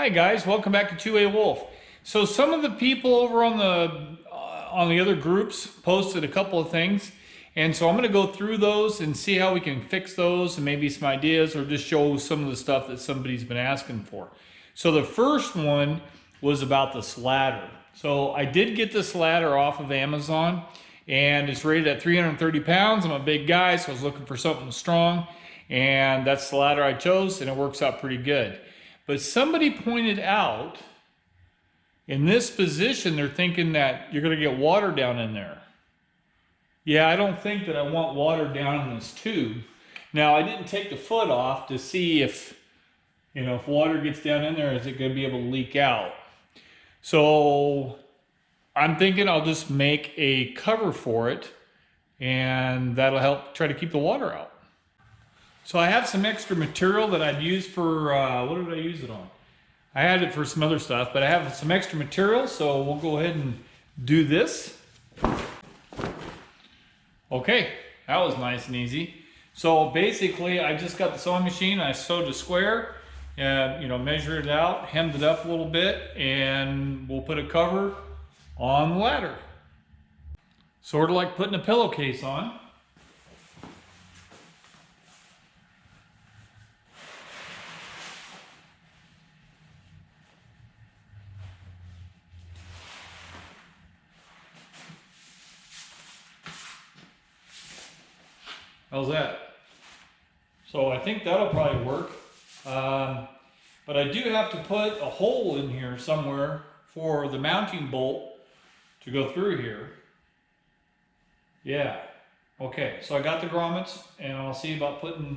Hi guys, welcome back to 2A Wolf. So some of the people over on the other groups posted a couple of things, and so I'm going to go through those and see how we can fix those and maybe some ideas, or just show some of the stuff that somebody's been asking for. So the first one was about this ladder. So I did get this ladder off of Amazon, and it's rated at 330 pounds. I'm a big guy, so I was looking for something strong, and that's the ladder I chose, and it works out pretty good. But somebody pointed out, in this position, they're thinking that you're going to get water down in there. Yeah, I don't think that I want water down in this tube. Now, I didn't take the foot off to see if water gets down in there, is it going to be able to leak out? So I'm thinking I'll just make a cover for it, and that'll help try to keep the water out. So I have some extra material that I'd use for, what did I use it on? I had it for some other stuff, but I have some extra material, so we'll go ahead and do this. Okay, that was nice and easy. So basically, I just got the sewing machine, I sewed a square, and measured it out, hemmed it up a little bit, and we'll put a cover on the ladder. Sort of like putting a pillowcase on. How's that? So I think that'll probably work. But I do have to put a hole in here somewhere for the mounting bolt to go through here. Yeah. Okay, so I got the grommets, and I'll see about putting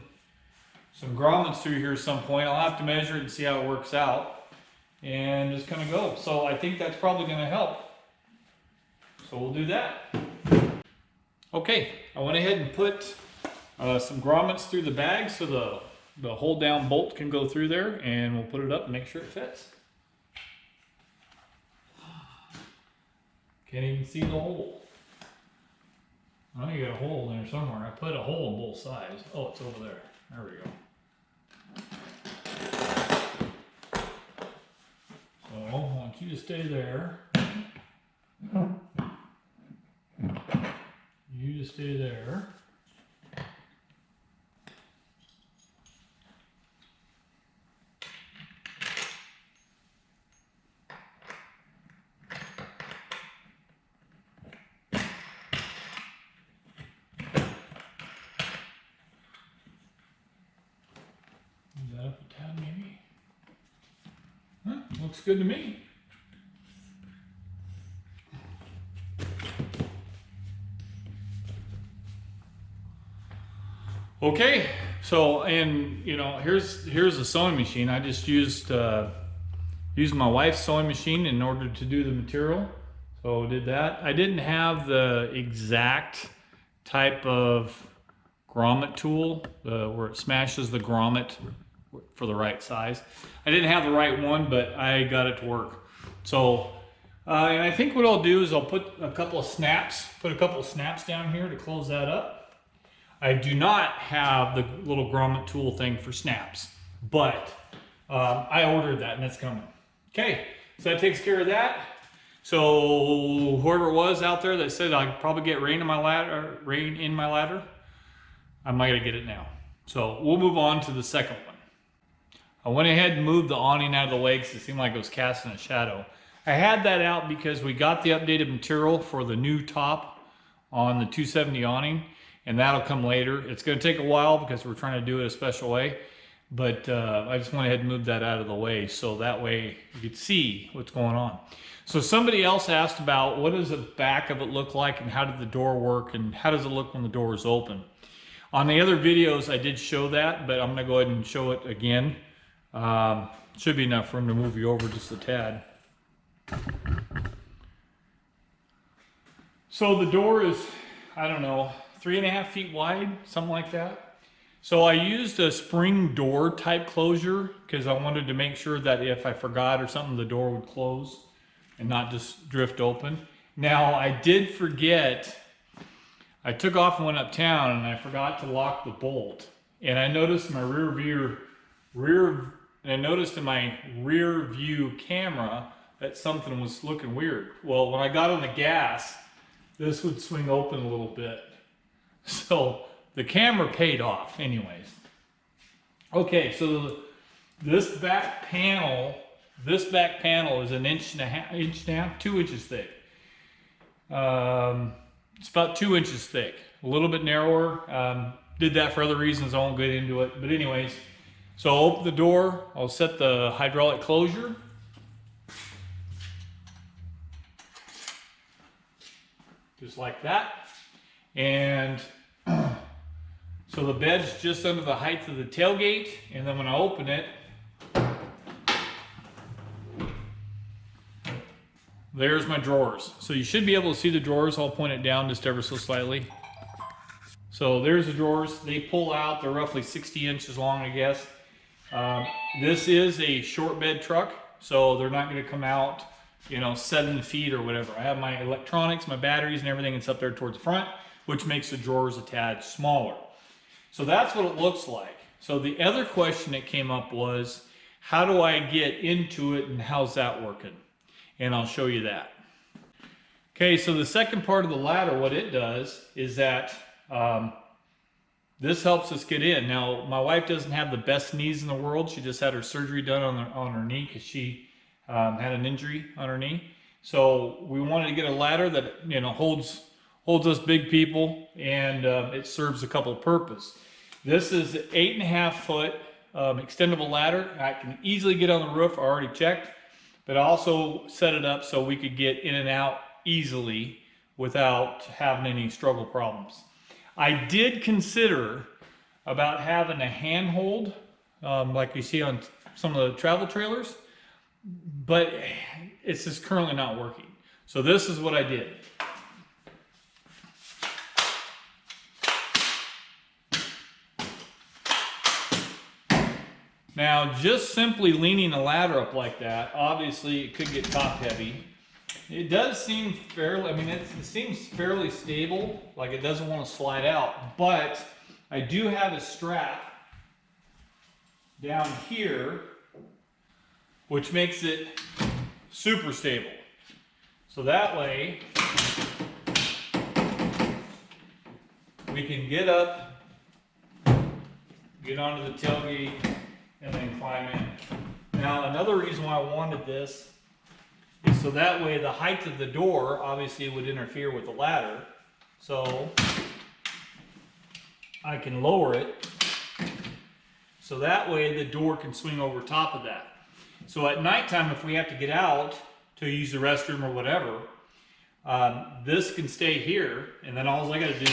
some grommets through here at some point. I'll have to measure it and see how it works out, and just kind of go. So I think that's probably going to help. So we'll do that. Okay, I went ahead and put some grommets through the bag so the hold down bolt can go through there, and we'll put it up and make sure it fits. Can't even see the hole. Oh, you got a hole in there somewhere. I put a hole on both sides. Oh, it's over there. There we go. So I want you to stay there. You just stay there. Is that up a tad maybe? Huh, looks good to me. Okay, so here's a sewing machine. I just used my wife's sewing machine in order to do the material. So did that. I didn't have the exact type of grommet tool where it smashes the grommet for the right size. I didn't have the right one, but I got it to work. So and I think what I'll do is I'll put a couple of snaps down here to close that up. I do not have the little grommet tool thing for snaps, but I ordered that and it's coming. Okay, so that takes care of that. So whoever it was out there that said I'd probably get rain in my ladder, I'm not gonna get it now. So we'll move on to the second one. I went ahead and moved the awning out of the way because it seemed like it was casting a shadow. I had that out because we got the updated material for the new top on the 270 awning, and that'll come later. It's going to take a while because we're trying to do it a special way, but I just went ahead and moved that out of the way so that way you could see what's going on. So somebody else asked about what does the back of it look like, and how did the door work, and how does it look when the door is open. On the other videos I did show that, but I'm going to go ahead and show it again. Should be enough room to move you over just a tad. So the door is, I don't know, 3.5 feet wide, something like that. So I used a spring door type closure because I wanted to make sure that if I forgot or something, the door would close and not just drift open. Now I did forget, I took off and went uptown and I forgot to lock the bolt. And I noticed my rear and I noticed in my rear view camera that something was looking weird. Well, when I got on the gas, this would swing open a little bit. So the camera paid off anyways. Okay, so this back panel is an inch and a half, 2 inches thick. It's about 2 inches thick, a little bit narrower. Did that for other reasons, I won't get into it. But anyways, so I'll open the door, I'll set the hydraulic closure. Just like that. And so the bed's just under the height of the tailgate, and then when I open it, there's my drawers. So you should be able to see the drawers. I'll point it down just ever so slightly. So there's the drawers. They pull out. They're roughly 60 inches long, I guess. This is a short bed truck, so they're not going to come out, 7 feet or whatever. I have my electronics, my batteries, and everything. It's up there towards the front, which makes the drawers a tad smaller. So that's what it looks like. So the other question that came up was, how do I get into it and how's that working? And I'll show you that. Okay, so the second part of the ladder, what it does is that this helps us get in. Now, my wife doesn't have the best knees in the world. She just had her surgery done on her knee because she had an injury on her knee. So we wanted to get a ladder that holds us big people, and it serves a couple of purposes. This is an 8.5 foot extendable ladder. I can easily get on the roof. I already checked, but I also set it up so we could get in and out easily without having any struggle problems. I did consider about having a handhold like you see on some of the travel trailers, but it's just currently not working. So this is what I did. Now, just simply leaning a ladder up like that, obviously it could get top heavy. It does seem fairly, it seems fairly stable, like it doesn't want to slide out, but I do have a strap down here, which makes it super stable. So that way, we can get up, get onto the tailgate, and then climb in. Now, another reason why I wanted this is so that way the height of the door obviously would interfere with the ladder. So I can lower it so that way the door can swing over top of that. So at nighttime, if we have to get out to use the restroom or whatever, this can stay here, and then all I got to do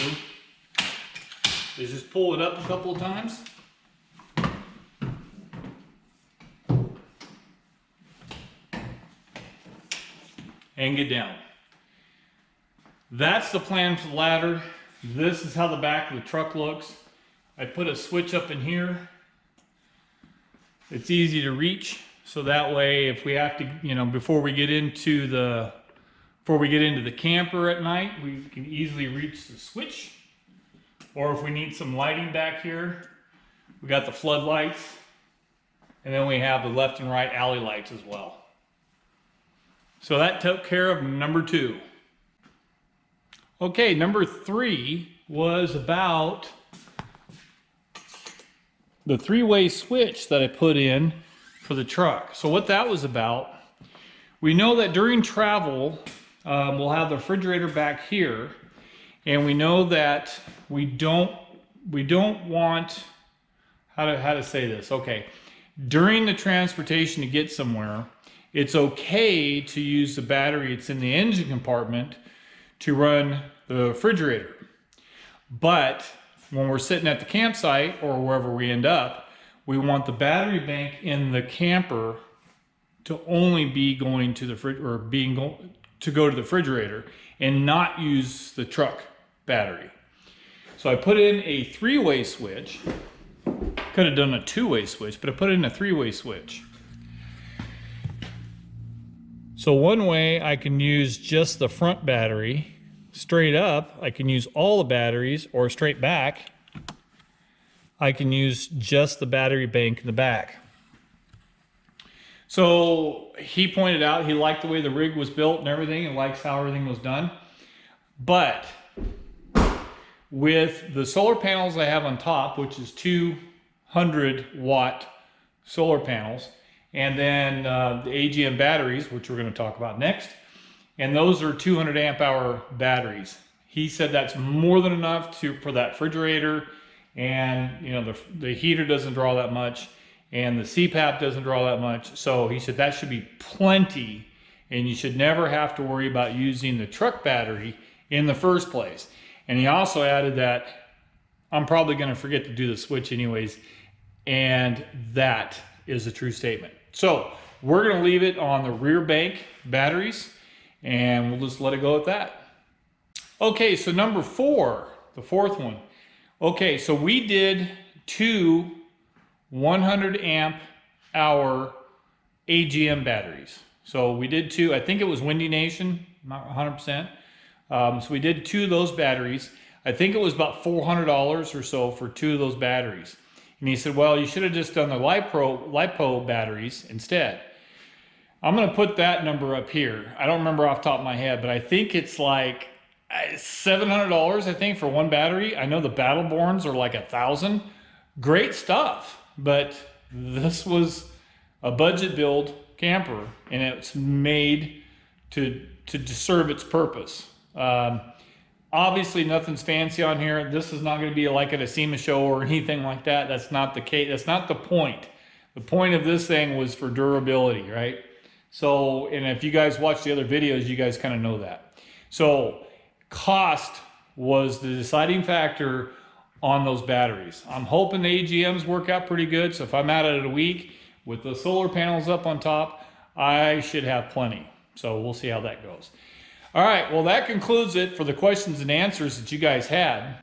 is just pull it up a couple of times. And get down. That's the plan for the ladder. This is how the back of the truck looks. I put a switch up in here. It's easy to reach, so that way if we have to, before we get into the camper at night, we can easily reach the switch. Or if we need some lighting back here, we got the floodlights, and then we have the left and right alley lights as well. So that took care of number 2. Okay, number 3 was about the 3-way switch that I put in for the truck. So what that was about, we know that during travel, we'll have the refrigerator back here, and we know that we don't want, how to say this, okay. During the transportation to get somewhere, it's okay to use the battery that's in the engine compartment to run the refrigerator. But when we're sitting at the campsite or wherever we end up, we want the battery bank in the camper to only be going to the to go to the refrigerator and not use the truck battery. So I put in a 3-way switch. Could have done a 2-way switch, but I put in a 3-way switch. So one way I can use just the front battery. Straight up, I can use all the batteries, or straight back, I can use just the battery bank in the back. So he pointed out he liked the way the rig was built and everything, and likes how everything was done. But with the solar panels I have on top, which is 200-watt solar panels, and then the AGM batteries, which we're going to talk about next, and those are 200 amp hour batteries. He said that's more than enough for that refrigerator, and you know the heater doesn't draw that much, and the CPAP doesn't draw that much. So he said that should be plenty, and you should never have to worry about using the truck battery in the first place. And he also added that I'm probably going to forget to do the switch anyways, and that is a true statement. So we're going to leave it on the rear bank batteries, and we'll just let it go at that. Okay, so number 4, the fourth one. Okay, so we did 2 100 amp hour AGM batteries. So we did 2, I think it was Windy Nation, not 100%. So we did 2 of those batteries. I think it was about $400 or so for 2 of those batteries. And he said, well, you should have just done the LiPo batteries instead. I'm going to put that number up here. I don't remember off the top of my head, but I think it's like $700, I think, for one battery. I know the Battleborns are like $1,000. Great stuff, but this was a budget build camper, and it's made to serve its purpose. Obviously nothing's fancy on here. This is not going to be like at a SEMA show or anything like that. That's not the case. That's not the point. The point of this thing was for durability, right? So, and if you guys watch the other videos, you guys kind of know that. So cost was the deciding factor on those batteries. I'm hoping the AGMs work out pretty good. So if I'm at it a week with the solar panels up on top, I should have plenty. So we'll see how that goes. All right, well, that concludes it for the questions and answers that you guys had.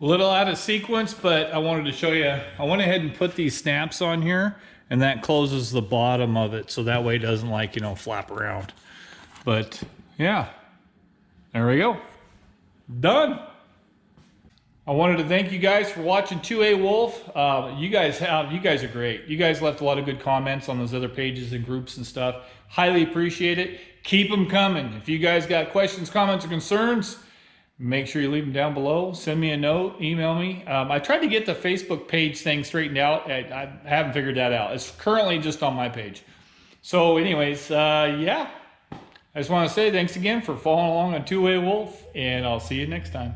A little out of sequence, but I wanted to show you. I went ahead and put these snaps on here, and that closes the bottom of it, so that way it doesn't, like, you know, flap around. But yeah, there we go. Done. I wanted to thank you guys for watching 2A Wolf. You guys are great. You guys left a lot of good comments on those other pages and groups and stuff. Highly appreciate it. Keep them coming. If you guys got questions, comments, or concerns, make sure you leave them down below. Send me a note, email me. I tried to get the Facebook page thing straightened out. I haven't figured that out. It's currently just on my page. So anyways, yeah. I just want to say thanks again for following along on 2A Wolf, and I'll see you next time.